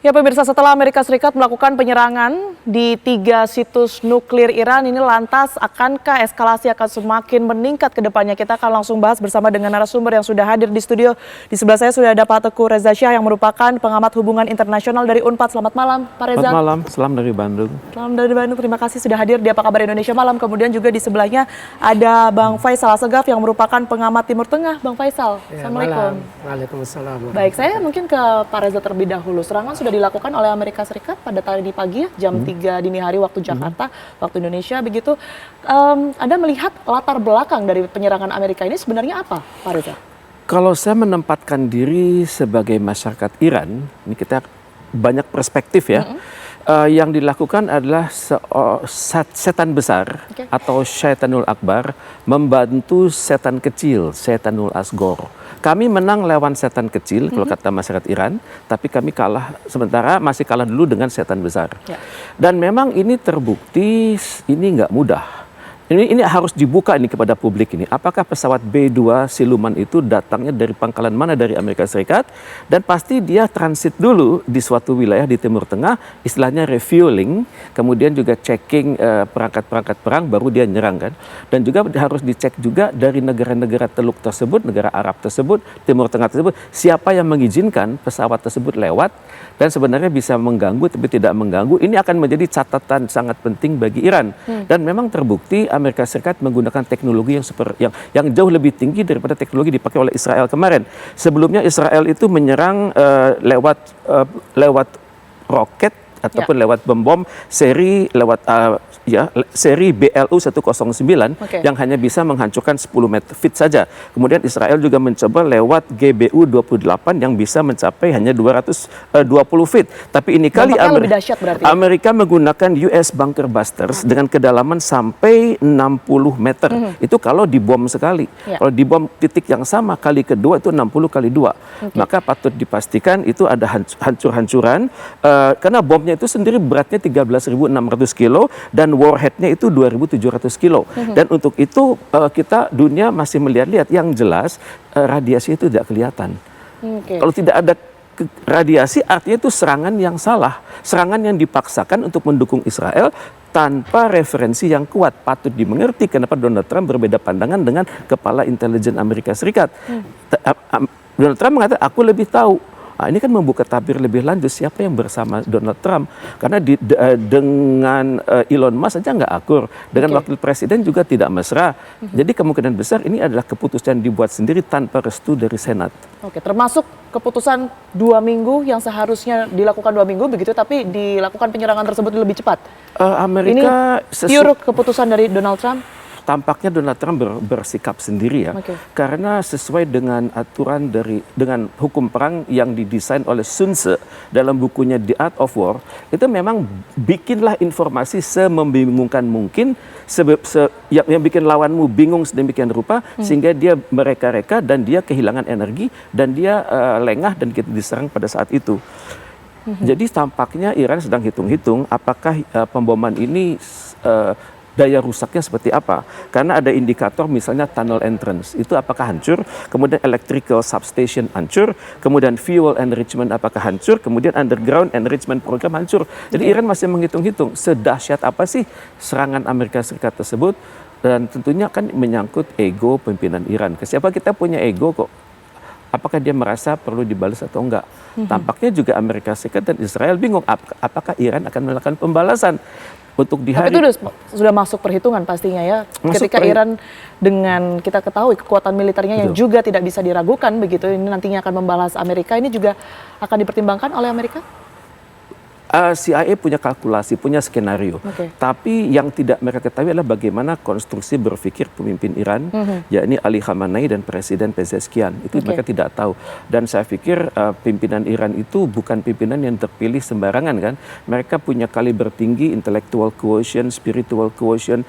Ya pemirsa, setelah Amerika Serikat melakukan penyerangan di 3 situs nuklir Iran, ini lantas akankah eskalasi akan semakin meningkat ke depannya? Kita akan langsung bahas bersama dengan narasumber yang sudah hadir di studio. Di sebelah saya sudah ada Pak Teguh Reza Syah yang merupakan pengamat hubungan internasional dari UNPAD. Selamat malam Pak Reza. Selamat malam, salam dari Bandung. Salam dari Bandung, terima kasih sudah hadir di Apa Kabar Indonesia Malam. Kemudian juga di sebelahnya ada Bang Faisal Assegaf yang merupakan pengamat Timur Tengah. Bang Faisal, ya, Assalamualaikum. Waalaikumsalam. Baik, saya mungkin ke Pak Reza terlebih dahulu. Serangan sudah dilakukan oleh Amerika Serikat pada tadi pagi, jam 3 dini hari waktu Jakarta, waktu Indonesia begitu. Anda melihat latar belakang dari penyerangan Amerika ini sebenarnya apa, Pak Reza? Kalau saya menempatkan diri sebagai masyarakat Iran, ini kita banyak perspektif ya. Yang dilakukan adalah setan besar atau Syaitanul Akbar membantu setan kecil, Syaitanul Asghar. Kami menang lawan setan kecil kalau kata masyarakat Iran, tapi kami kalah sementara masih kalah dulu dengan setan besar. Dan memang ini terbukti ini nggak mudah. Ini harus dibuka ini kepada publik ini. Apakah pesawat B-2 siluman itu datangnya dari pangkalan mana dari Amerika Serikat? Dan pasti dia transit dulu di suatu wilayah di Timur Tengah, istilahnya refueling, kemudian juga checking perangkat-perangkat perang, baru dia nyerang kan. Dan juga harus dicek juga dari negara-negara Teluk tersebut, negara Arab tersebut, Timur Tengah tersebut, siapa yang mengizinkan pesawat tersebut lewat dan sebenarnya bisa mengganggu tapi tidak mengganggu. Ini akan menjadi catatan sangat penting bagi Iran. Dan memang terbukti Amerika Serikat menggunakan teknologi yang jauh lebih tinggi daripada teknologi dipakai oleh Israel kemarin. Sebelumnya Israel itu menyerang lewat roket ataupun lewat bom seri seri BLU 109 yang hanya bisa menghancurkan 10 feet saja. Kemudian Israel juga mencoba lewat GBU 28 yang bisa mencapai hanya 220 feet. Tapi ini kali Amerika menggunakan US Bunker Busters dengan kedalaman sampai 60 meter. Itu kalau dibom sekali. Kalau dibom titik yang sama kali kedua itu 60 kali 2. Maka patut dipastikan itu ada hancur-hancuran karena bomnya itu sendiri beratnya 13.600 kilo dan warheadnya itu 2.700 kilo. Dan untuk itu kita dunia masih melihat-lihat yang jelas radiasi itu tidak kelihatan. Kalau tidak ada radiasi artinya itu serangan yang salah. Serangan yang dipaksakan untuk mendukung Israel tanpa referensi yang kuat. Patut dimengerti kenapa Donald Trump berbeda pandangan dengan kepala intelijen Amerika Serikat. Donald Trump mengatakan aku lebih tahu. Ini kan membuka tabir lebih lanjut siapa yang bersama Donald Trump. Karena dengan Elon Musk saja nggak akur. Dengan wakil presiden juga tidak mesra. Jadi kemungkinan besar ini adalah keputusan dibuat sendiri tanpa restu dari Senat. Termasuk keputusan 2 minggu yang seharusnya dilakukan 2 minggu begitu, tapi dilakukan penyerangan tersebut lebih cepat. Amerika ini pure keputusan dari Donald Trump? Tampaknya Donald Trump bersikap sendiri ya, karena sesuai dengan aturan dengan hukum perang yang didesain oleh Sun Tzu dalam bukunya The Art of War, itu memang bikinlah informasi semembingungkan mungkin, yang bikin lawanmu bingung sedemikian rupa sehingga dia mereka-reka dan dia kehilangan energi dan dia lengah dan kita diserang pada saat itu. Jadi tampaknya Iran sedang hitung-hitung apakah pemboman ini daya rusaknya seperti apa. Karena ada indikator misalnya tunnel entrance, itu apakah hancur, kemudian electrical substation hancur, kemudian fuel enrichment apakah hancur, kemudian underground enrichment program hancur. Jadi Iran masih menghitung-hitung sedahsyat apa sih serangan Amerika Serikat tersebut, dan tentunya kan menyangkut ego pimpinan Iran. Siapa kita punya ego kok. Apakah dia merasa perlu dibalas atau enggak? Tampaknya juga Amerika Serikat dan Israel bingung apakah Iran akan melakukan pembalasan. Untuk di hari... Tapi itu sudah masuk perhitungan pastinya ya. Ketika Iran dengan kita ketahui kekuatan militernya yang juga tidak bisa diragukan begitu, ini nantinya akan membalas Amerika, ini juga akan dipertimbangkan oleh Amerika? CIA punya kalkulasi, punya skenario. Tapi yang tidak mereka ketahui adalah bagaimana konstruksi berpikir pemimpin Iran, yakni Ali Khamenei dan Presiden Pezeshkian. Itu mereka tidak tahu. Dan saya pikir pimpinan Iran itu bukan pimpinan yang terpilih sembarangan kan. Mereka punya kaliber tinggi, intellectual quotient, spiritual quotient,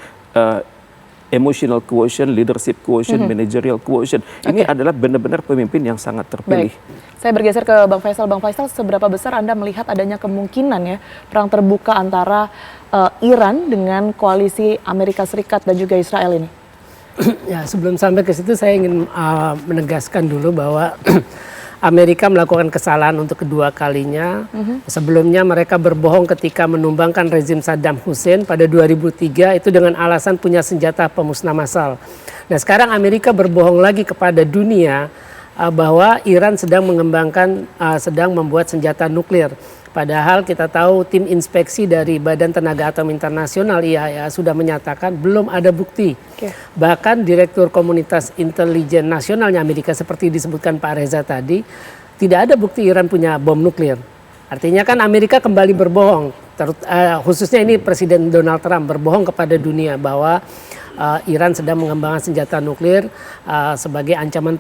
emotional quotient, leadership quotient, managerial quotient. Ini adalah benar-benar pemimpin yang sangat terpilih. Saya bergeser ke Bang Faisal. Bang Faisal, seberapa besar Anda melihat adanya kemungkinan ya perang terbuka antara Iran dengan koalisi Amerika Serikat dan juga Israel ini? Ya, sebelum sampai ke situ saya ingin menegaskan dulu bahwa Amerika melakukan kesalahan untuk kedua kalinya. Sebelumnya mereka berbohong ketika menumbangkan rezim Saddam Hussein pada 2003 itu dengan alasan punya senjata pemusnah massal. Nah sekarang Amerika berbohong lagi kepada dunia bahwa Iran sedang sedang membuat senjata nuklir. Padahal kita tahu tim inspeksi dari Badan Tenaga Atom Internasional IAEA sudah menyatakan belum ada bukti. Bahkan Direktur Komunitas Intelijen Nasionalnya Amerika seperti disebutkan Pak Reza tadi, tidak ada bukti Iran punya bom nuklir. Artinya kan Amerika kembali berbohong, khususnya ini Presiden Donald Trump berbohong kepada dunia bahwa Iran sedang mengembangkan senjata nuklir sebagai ancaman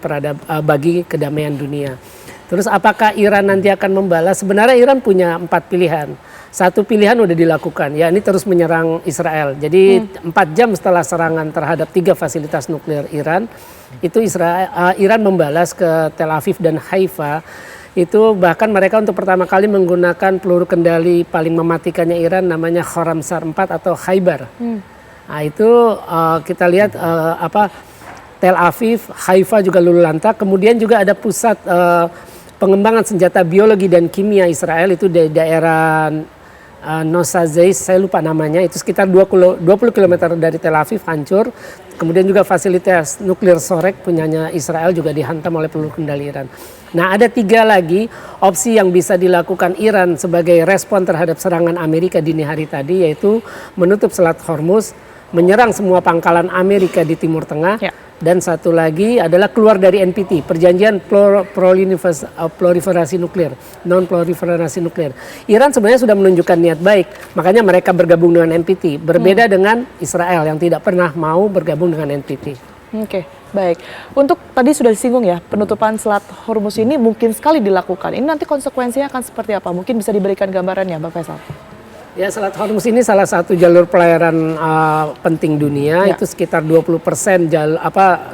bagi kedamaian dunia. Terus apakah Iran nanti akan membalas? Sebenarnya Iran punya 4 pilihan. Satu pilihan udah dilakukan, ya ini terus menyerang Israel. Jadi 4 jam setelah serangan terhadap 3 fasilitas nuklir Iran, itu Iran membalas ke Tel Aviv dan Haifa. Itu bahkan mereka untuk pertama kali menggunakan peluru kendali paling mematikannya Iran namanya Khorramshahr 4 atau Khaybar. Nah itu kita lihat Tel Aviv, Haifa juga luluh lantak. Kemudian juga ada pusat pengembangan senjata biologi dan kimia Israel itu di daerah Nosazei, saya lupa namanya, itu sekitar 20 km dari Tel Aviv hancur. Kemudian juga fasilitas nuklir Sorek punyanya Israel juga dihantam oleh peluru kendali Iran. Nah ada 3 lagi opsi yang bisa dilakukan Iran sebagai respon terhadap serangan Amerika dini hari tadi, yaitu menutup Selat Hormuz, menyerang semua pangkalan Amerika di Timur Tengah, dan satu lagi adalah keluar dari NPT, Perjanjian Proliferasi Nuklir, Non-Proliferasi Nuklir. Iran sebenarnya sudah menunjukkan niat baik, makanya mereka bergabung dengan NPT, berbeda dengan Israel yang tidak pernah mau bergabung dengan NPT. Oke, baik. Untuk tadi sudah disinggung ya, penutupan Selat Hormuz ini mungkin sekali dilakukan. Ini nanti konsekuensinya akan seperti apa? Mungkin bisa diberikan gambarannya, Bang Faisal. Ya, Selat Hormuz ini salah satu jalur pelayaran penting dunia. Itu sekitar 20%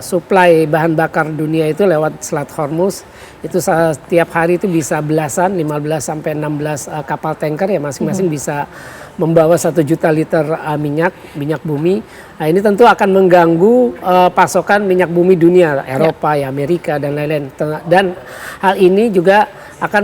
suplai bahan bakar dunia itu lewat Selat Hormuz. Itu setiap hari itu bisa belasan, 15 sampai 16 kapal tanker ya, masing-masing bisa membawa 1 juta liter minyak bumi. Nah, ini tentu akan mengganggu pasokan minyak bumi dunia, Eropa, ya Amerika dan lain-lain. Dan hal ini juga akan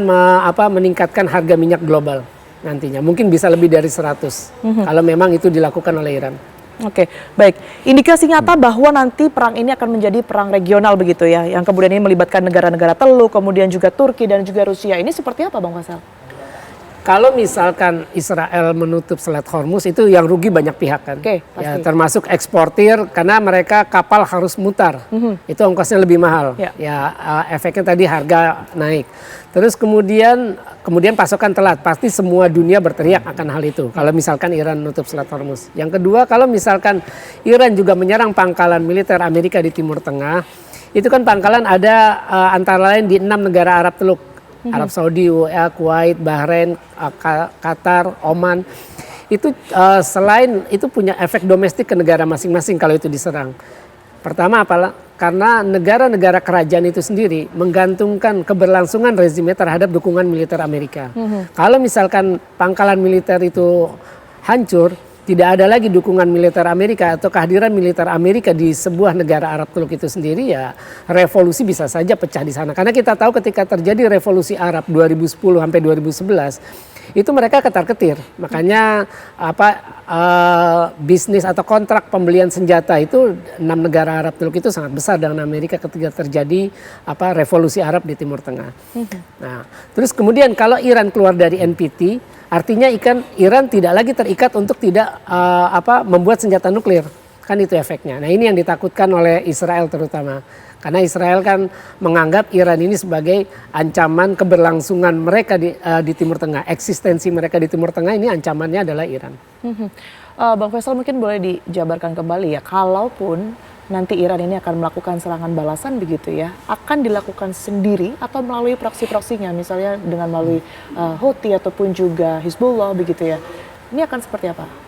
meningkatkan harga minyak global nantinya. Mungkin bisa lebih dari 100 kalau memang itu dilakukan oleh Iran. Oke, baik. Indikasi nyata bahwa nanti perang ini akan menjadi perang regional begitu ya, yang kemudian ini melibatkan negara-negara Teluk, kemudian juga Turki dan juga Rusia. Ini seperti apa, Bang Faisal? Kalau misalkan Israel menutup Selat Hormuz, itu yang rugi banyak pihak kan. Ya, termasuk eksportir karena mereka kapal harus mutar. Itu ongkosnya lebih mahal. Ya, efeknya tadi harga naik. Terus kemudian pasokan telat. Pasti semua dunia berteriak akan hal itu. Kalau misalkan Iran menutup Selat Hormuz. Yang kedua, kalau misalkan Iran juga menyerang pangkalan militer Amerika di Timur Tengah, itu kan pangkalan ada antara lain di 6 negara Arab Teluk. Arab Saudi, UAE, Kuwait, Bahrain, Qatar, Oman. Itu selain itu punya efek domestik ke negara masing-masing kalau itu diserang. Pertama karena negara-negara kerajaan itu sendiri menggantungkan keberlangsungan rezimnya terhadap dukungan militer Amerika. Kalau misalkan pangkalan militer itu hancur, tidak ada lagi dukungan militer Amerika atau kehadiran militer Amerika di sebuah negara Arab Teluk itu sendiri, ya revolusi bisa saja pecah di sana. Karena kita tahu ketika terjadi revolusi Arab 2010 sampai 2011 itu mereka ketar-ketir. Makanya bisnis atau kontrak pembelian senjata itu 6 negara Arab Teluk itu sangat besar dengan Amerika ketika terjadi revolusi Arab di Timur Tengah. Nah, terus kemudian kalau Iran keluar dari NPT, artinya Iran tidak lagi terikat untuk tidak membuat senjata nuklir. Kan itu efeknya. Nah, ini yang ditakutkan oleh Israel terutama. Karena Israel kan menganggap Iran ini sebagai ancaman keberlangsungan mereka di Timur Tengah. Eksistensi mereka di Timur Tengah ini ancamannya adalah Iran. Bang Faisal mungkin boleh dijabarkan kembali ya, kalaupun nanti Iran ini akan melakukan serangan balasan begitu ya, akan dilakukan sendiri atau melalui proksi-proksinya, misalnya dengan melalui Houthi ataupun juga Hizbullah begitu ya. Ini akan seperti apa?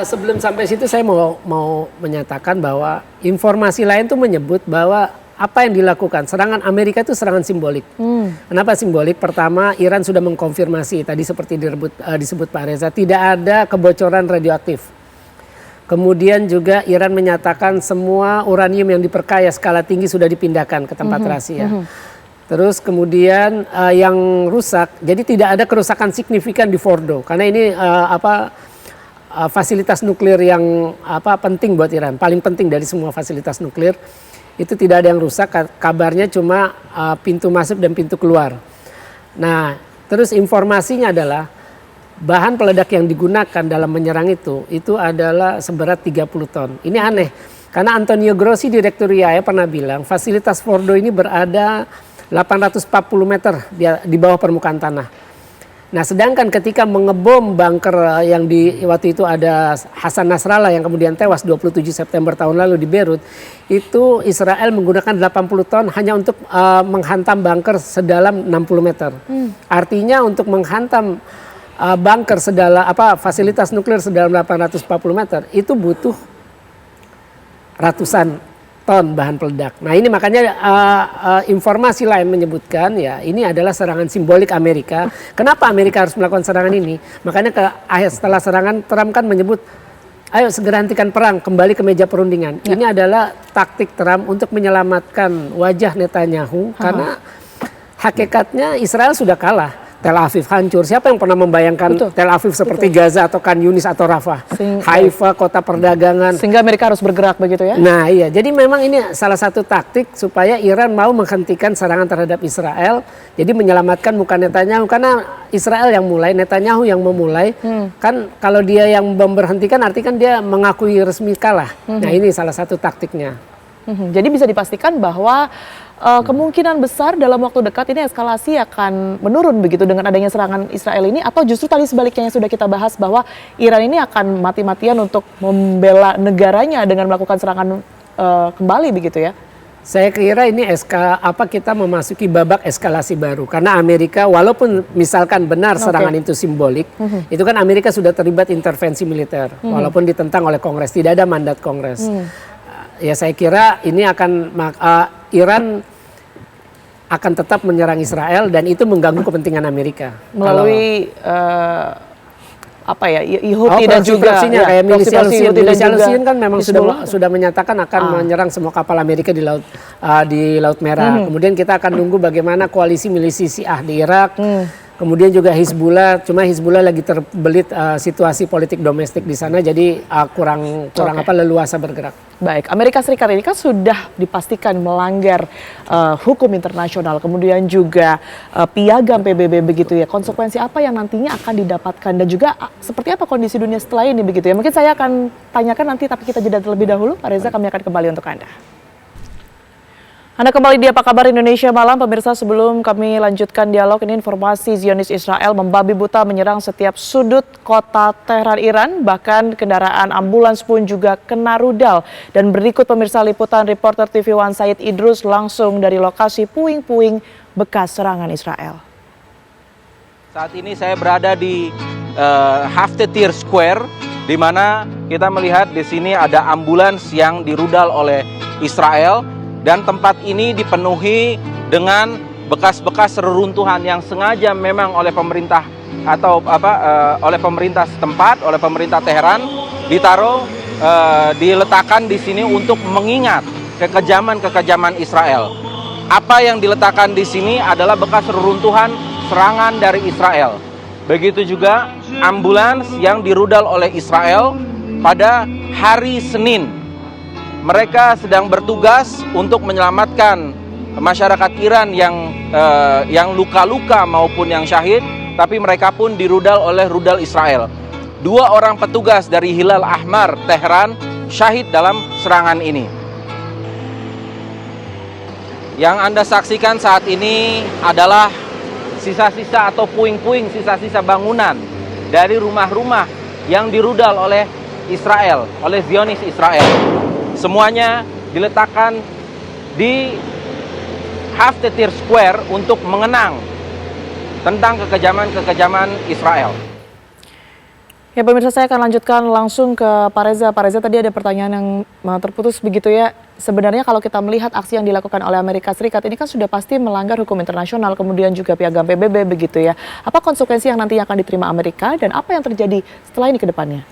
Sebelum sampai situ saya mau menyatakan bahwa informasi lain tuh menyebut bahwa apa yang dilakukan serangan Amerika itu serangan simbolik. Kenapa simbolik? Pertama, Iran sudah mengkonfirmasi tadi seperti disebut Pak Reza, tidak ada kebocoran radioaktif. Kemudian juga Iran menyatakan semua uranium yang diperkaya skala tinggi sudah dipindahkan ke tempat rahasia. Terus kemudian yang rusak, jadi tidak ada kerusakan signifikan di Fordo karena ini fasilitas nuklir yang penting buat Iran, paling penting dari semua fasilitas nuklir. Itu tidak ada yang rusak, kabarnya cuma pintu masuk dan pintu keluar. Nah, terus informasinya adalah bahan peledak yang digunakan dalam menyerang itu adalah seberat 30 ton. Ini aneh, karena Antonio Grossi, Direktur IAEA pernah bilang fasilitas Fordo ini berada 840 meter di bawah permukaan tanah. Nah, sedangkan ketika mengebom bunker yang waktu itu ada Hasan Nasrallah yang kemudian tewas 27 September tahun lalu di Beirut, itu Israel menggunakan 80 ton hanya untuk menghantam bunker sedalam 60 meter. Artinya untuk menghantam bunker sedalam fasilitas nuklir sedalam 840 meter itu butuh ratusan ton bahan peledak. Nah, ini makanya informasi lain menyebutkan ya ini adalah serangan simbolik Amerika. Kenapa Amerika harus melakukan serangan ini? Makanya setelah serangan Trump kan menyebut ayo segera hentikan perang, kembali ke meja perundingan. Ya. Ini adalah taktik Trump untuk menyelamatkan wajah Netanyahu karena hakikatnya Israel sudah kalah. Tel Aviv hancur. Siapa yang pernah membayangkan Tel Aviv seperti Gaza atau Khan Yunis atau Rafah? Haifa, kota perdagangan. Sehingga Amerika harus bergerak begitu ya? Nah iya, jadi memang ini salah satu taktik supaya Iran mau menghentikan serangan terhadap Israel. Jadi menyelamatkan muka Netanyahu. Karena Israel yang mulai, Netanyahu yang memulai. Kan kalau dia yang memberhentikan artinya kan dia mengakui resmi kalah. Nah ini salah satu taktiknya. Jadi bisa dipastikan bahwa kemungkinan besar dalam waktu dekat ini eskalasi akan menurun begitu dengan adanya serangan Israel ini, atau justru tadi sebaliknya yang sudah kita bahas bahwa Iran ini akan mati-matian untuk membela negaranya dengan melakukan serangan kembali begitu ya? Saya kira ini kita memasuki babak eskalasi baru karena Amerika walaupun misalkan benar serangan itu simbolik, itu kan Amerika sudah terlibat intervensi militer walaupun ditentang oleh Kongres, tidak ada mandat Kongres. Ya saya kira ini Iran akan tetap menyerang Israel dan itu mengganggu kepentingan Amerika melalui Houthi dan juga kayak milisia Lusian kan memang sudah menyatakan akan menyerang semua kapal Amerika di Laut Merah. Kemudian kita akan nunggu bagaimana koalisi milisi Syiah di Irak. Kemudian juga Hizbullah, cuma Hizbullah lagi terbelit situasi politik domestik di sana, jadi kurang leluasa bergerak. Baik, Amerika Serikat ini kan sudah dipastikan melanggar hukum internasional, kemudian juga piagam PBB begitu ya. Konsekuensi apa yang nantinya akan didapatkan dan juga seperti apa kondisi dunia setelah ini begitu ya. Mungkin saya akan tanyakan nanti, tapi kita jeda terlebih dahulu. Pak Reza, kami akan kembali untuk Anda. Anda kembali di Apa Kabar Indonesia Malam. Pemirsa, sebelum kami lanjutkan dialog ini, informasi Zionis Israel membabi buta menyerang setiap sudut kota Tehran, Iran. Bahkan kendaraan ambulans pun juga kena rudal. Dan berikut pemirsa liputan reporter TV One Said Idrus langsung dari lokasi puing-puing bekas serangan Israel. Saat ini saya berada di Haftetir Square, di mana kita melihat di sini ada ambulans yang dirudal oleh Israel. Dan tempat ini dipenuhi dengan bekas-bekas reruntuhan yang sengaja memang oleh pemerintah oleh pemerintah setempat, oleh pemerintah Teheran diletakkan di sini untuk mengingat kekejaman Israel. Apa yang diletakkan di sini adalah bekas reruntuhan serangan dari Israel. Begitu juga ambulans yang dirudal oleh Israel pada hari Senin. Mereka sedang bertugas untuk menyelamatkan masyarakat Iran yang luka-luka maupun yang syahid, tapi mereka pun dirudal oleh rudal Israel. 2 orang petugas dari Hilal Ahmar Tehran syahid dalam serangan ini. Yang Anda saksikan saat ini adalah sisa-sisa atau puing-puing, sisa-sisa bangunan dari rumah-rumah yang dirudal oleh Israel, oleh Zionis Israel. Semuanya diletakkan di Haftetir Square untuk mengenang tentang kekejaman Israel. Ya pemirsa, saya akan lanjutkan langsung ke Pak Reza. Pak Reza, tadi ada pertanyaan yang terputus begitu ya. Sebenarnya kalau kita melihat aksi yang dilakukan oleh Amerika Serikat ini kan sudah pasti melanggar hukum internasional, kemudian juga piagam PBB begitu ya. Apa konsekuensi yang nantinya akan diterima Amerika dan apa yang terjadi setelah ini ke depannya?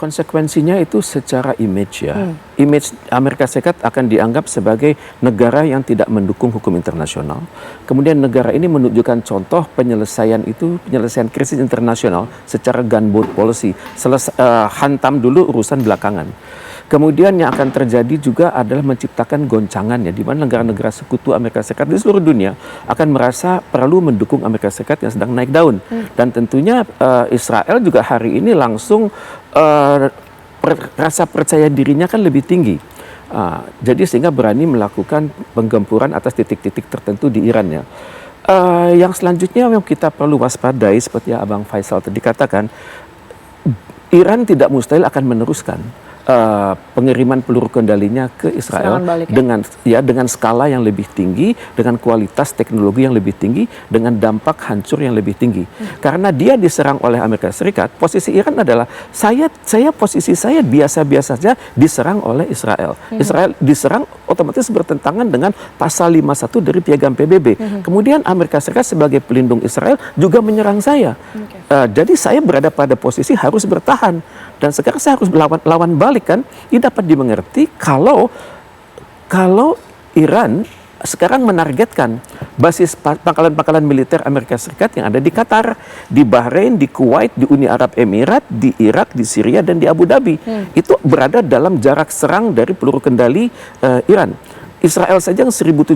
konsekuensinya itu secara image ya. Image Amerika Serikat akan dianggap sebagai negara yang tidak mendukung hukum internasional. Kemudian negara ini menunjukkan contoh penyelesaian krisis internasional secara gunboat policy. Hantam dulu urusan belakangan. Kemudian yang akan terjadi juga adalah menciptakan goncangan ya, di mana negara-negara sekutu Amerika Serikat di seluruh dunia akan merasa perlu mendukung Amerika Serikat yang sedang naik daun. Dan tentunya Israel juga hari ini langsung rasa percaya dirinya kan lebih tinggi. Jadi sehingga berani melakukan penggempuran atas titik-titik tertentu di Iran ya. Yang selanjutnya yang kita perlu waspadai seperti yang Abang Faisal tadi katakan, Iran tidak mustahil akan meneruskan pengiriman peluru kendalinya ke Israel dengan skala yang lebih tinggi, dengan kualitas teknologi yang lebih tinggi, dengan dampak hancur yang lebih tinggi. Karena dia diserang oleh Amerika Serikat, posisi Iran adalah posisi saya biasa-biasa saja diserang oleh Israel. Israel diserang otomatis bertentangan dengan pasal 51 dari Piagam PBB. Kemudian Amerika Serikat sebagai pelindung Israel juga menyerang saya. Jadi saya berada pada posisi harus bertahan. Dan sekarang saya harus lawan balik kan. Ini dapat dimengerti kalau Iran sekarang menargetkan basis pangkalan-pangkalan militer Amerika Serikat yang ada di Qatar, di Bahrain, di Kuwait, di Uni Arab Emirat, di Irak, di Syria, dan di Abu Dhabi. Itu berada dalam jarak serang dari peluru kendali Iran. Israel saja yang 1.700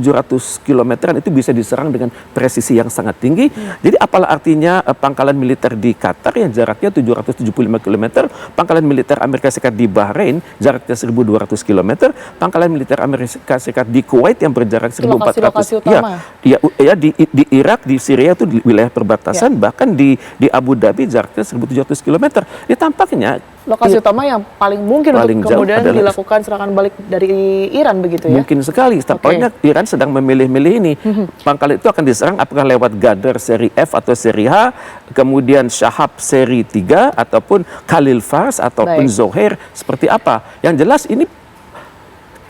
kilometeran itu bisa diserang dengan presisi yang sangat tinggi. Jadi apalah artinya pangkalan militer di Qatar yang jaraknya 775 km, pangkalan militer Amerika Serikat di Bahrain jaraknya 1.200 km, pangkalan militer Amerika Serikat di Kuwait yang berjarak 1.400 di Irak, di Syria itu di wilayah perbatasan, bahkan di Abu Dhabi jaraknya 1.700 km. Jadi tampaknya lokasi utama yang paling mungkin untuk kemudian dilakukan serangan balik dari Iran begitu ya? Mungkin sekali. Tampaknya Iran sedang memilih-milih ini. Pangkal itu akan diserang apakah lewat Gadar seri F atau seri H, kemudian Shahab seri 3, ataupun Khalil Fars, ataupun Zohair, seperti apa. Yang jelas ini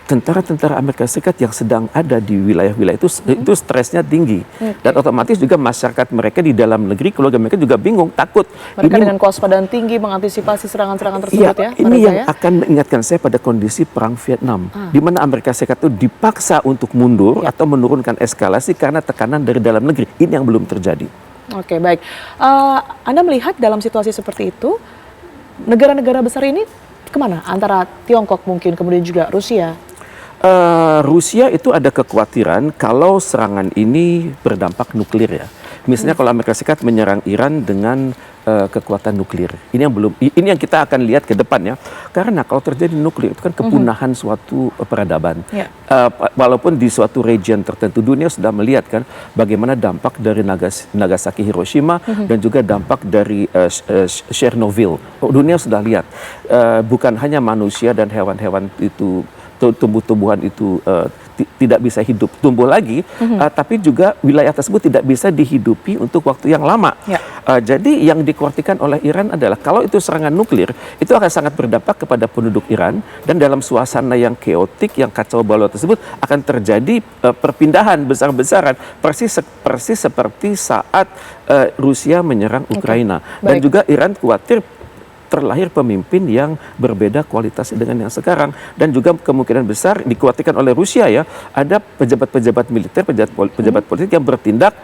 tentara-tentara Amerika Serikat yang sedang ada di wilayah-wilayah itu stresnya tinggi. Dan otomatis juga masyarakat mereka di dalam negeri, keluarga mereka juga bingung, takut. Mereka dengan kewaspadaan tinggi mengantisipasi serangan-serangan tersebut ya? Ini yang akan mengingatkan saya pada kondisi Perang Vietnam. Di mana Amerika Serikat itu dipaksa untuk mundur atau menurunkan eskalasi karena tekanan dari dalam negeri. Ini yang belum terjadi. Oke, baik. Anda melihat dalam situasi seperti itu, negara-negara besar ini kemana? Antara Tiongkok mungkin, kemudian juga Rusia. Rusia itu ada kekhawatiran kalau serangan ini berdampak nuklir ya. Misalnya kalau Amerika Serikat menyerang Iran dengan kekuatan nuklir. Ini yang kita akan lihat ke depan ya. Karena kalau terjadi nuklir itu kan kepunahan suatu peradaban. Walaupun di suatu region tertentu dunia sudah melihat kan bagaimana dampak dari Nagasaki, Hiroshima dan juga dampak dari Chernobyl. Dunia sudah lihat bukan hanya manusia dan hewan-hewan itu, tumbuh-tumbuhan itu tidak bisa hidup tumbuh lagi, tapi juga wilayah tersebut tidak bisa dihidupi untuk waktu yang lama. Jadi yang dikhawatirkan oleh Iran adalah kalau itu serangan nuklir, itu akan sangat berdampak kepada penduduk Iran, dan dalam suasana yang keotik, yang kacau balau tersebut akan terjadi perpindahan besar-besaran, persis seperti saat Rusia menyerang Ukraina. Dan juga Iran khawatir terlahir pemimpin yang berbeda kualitasnya dengan yang sekarang, dan juga kemungkinan besar dikhawatirkan oleh Rusia ya, ada pejabat-pejabat militer, pejabat politik yang bertindak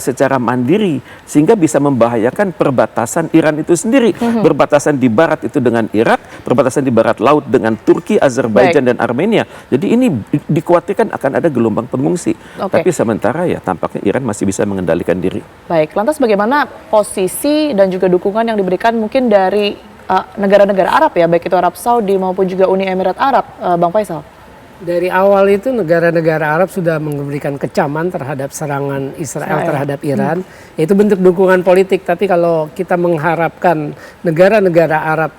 secara mandiri sehingga bisa membahayakan perbatasan Iran itu sendiri. Berbatasan di barat itu dengan Irak, perbatasan di barat laut dengan Turki, Azerbaijan dan Armenia. Jadi ini dikhawatirkan akan ada gelombang pengungsi. Tapi sementara ya tampaknya Iran masih bisa mengendalikan diri. Baik, lantas bagaimana posisi dan juga dukungan yang diberikan mungkin dari negara-negara Arab ya, baik itu Arab Saudi maupun juga Uni Emirat Arab, Bang Faisal? Dari awal itu negara-negara Arab sudah memberikan kecaman terhadap serangan Israel terhadap Iran. Itu bentuk dukungan politik, tapi kalau kita mengharapkan negara-negara Arab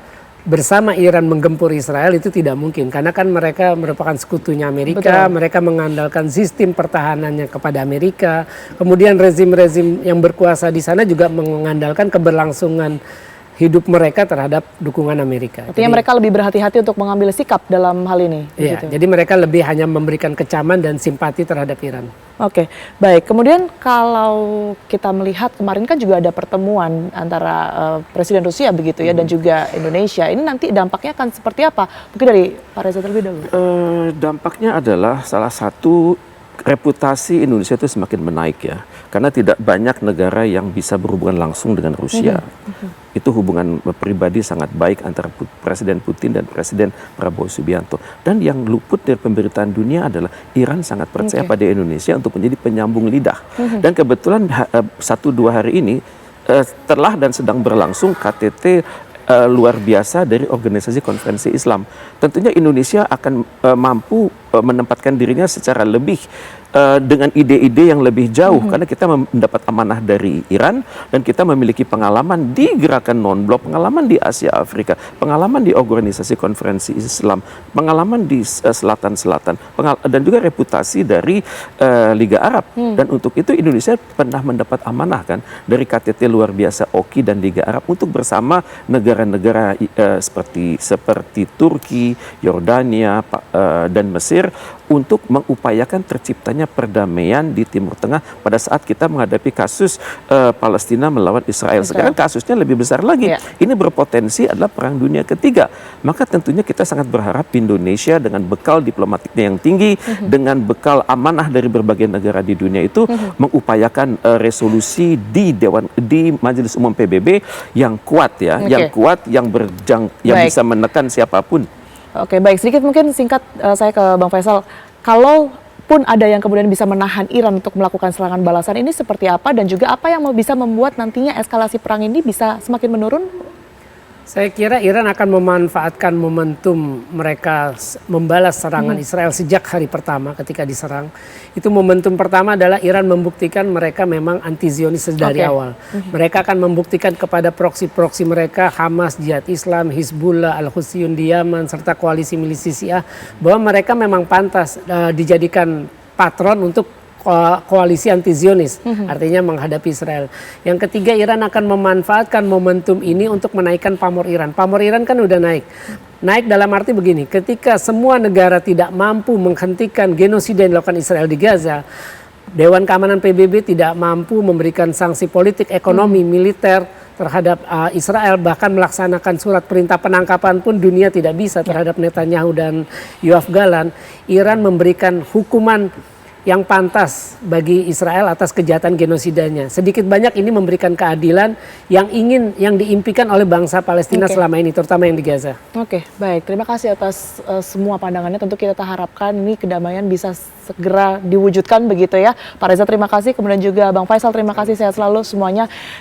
bersama Iran menggempur Israel itu tidak mungkin, karena kan mereka merupakan sekutunya Amerika. Mereka mengandalkan sistem pertahanannya kepada Amerika. Kemudian rezim-rezim yang berkuasa di sana juga mengandalkan keberlangsungan hidup mereka terhadap dukungan Amerika. Artinya mereka lebih berhati-hati untuk mengambil sikap dalam hal ini. Iya, begitu? jadi mereka lebih hanya memberikan kecaman dan simpati terhadap Iran. Oke, baik. Kemudian kalau kita melihat kemarin kan juga ada pertemuan antara Presiden Rusia begitu ya dan juga Indonesia. Ini nanti dampaknya akan seperti apa? Mungkin dari Pak Reza terlebih dahulu. Dampaknya adalah salah satu reputasi Indonesia itu semakin menaik ya, karena tidak banyak negara yang bisa berhubungan langsung dengan Rusia. Itu hubungan pribadi sangat baik antara Presiden Putin dan Presiden Prabowo Subianto. Dan yang luput dari pemberitaan dunia adalah Iran sangat percaya pada Indonesia untuk menjadi penyambung lidah. Dan kebetulan 1-2 hari ini telah dan sedang berlangsung KTT luar biasa dari Organisasi Konferensi Islam. Tentunya Indonesia akan mampu menempatkan dirinya secara lebih dengan ide-ide yang lebih jauh karena kita mendapat amanah dari Iran dan kita memiliki pengalaman di gerakan non-blok, pengalaman di Asia Afrika, pengalaman di Organisasi Konferensi Islam, pengalaman di Selatan-Selatan, dan juga reputasi dari Liga Arab. Dan untuk itu Indonesia pernah mendapat amanah kan dari KTT luar biasa OKI dan Liga Arab untuk bersama negara-negara seperti Turki, Yordania, dan Mesir untuk mengupayakan terciptanya perdamaian di Timur Tengah pada saat kita menghadapi kasus Palestina melawan Israel. Sekarang kasusnya lebih besar lagi. Ini berpotensi adalah Perang Dunia Ketiga. Maka tentunya kita sangat berharap Indonesia dengan bekal diplomatiknya yang tinggi, dengan bekal amanah dari berbagai negara di dunia itu mengupayakan resolusi di Majelis Umum PBB yang kuat ya, yang kuat, yang yang bisa menekan siapapun. Oke, baik. Sedikit mungkin singkat saya ke Bang Faisal. Kalaupun ada yang kemudian bisa menahan Iran untuk melakukan serangan balasan ini seperti apa dan juga apa yang bisa membuat nantinya eskalasi perang ini bisa semakin menurun? Saya kira Iran akan memanfaatkan momentum mereka membalas serangan Israel sejak hari pertama ketika diserang. Itu momentum pertama adalah Iran membuktikan mereka memang anti-Zionis dari awal. Mereka akan membuktikan kepada proksi-proksi mereka, Hamas, Jihad Islam, Hizbullah, Al-Husayun di Yaman, serta koalisi milisi Syiah, bahwa mereka memang pantas dijadikan patron untuk koalisi anti-Zionis, artinya menghadapi Israel. Yang ketiga, Iran akan memanfaatkan momentum ini untuk menaikkan pamor Iran. Pamor Iran kan udah naik. Naik dalam arti begini, ketika semua negara tidak mampu menghentikan genosida yang dilakukan Israel di Gaza, Dewan Keamanan PBB tidak mampu memberikan sanksi politik, ekonomi, militer terhadap Israel, bahkan melaksanakan surat perintah penangkapan pun dunia tidak bisa terhadap Netanyahu dan Yoav Galan. Iran memberikan hukuman yang pantas bagi Israel atas kejahatan genosidanya. Sedikit banyak ini memberikan keadilan yang diimpikan oleh bangsa Palestina selama ini, terutama yang di Gaza. Oke, baik. Terima kasih atas semua pandangannya. Tentu kita harapkan ini kedamaian bisa segera diwujudkan begitu ya. Pak Reza terima kasih, kemudian juga Bang Faisal terima kasih, sehat selalu semuanya.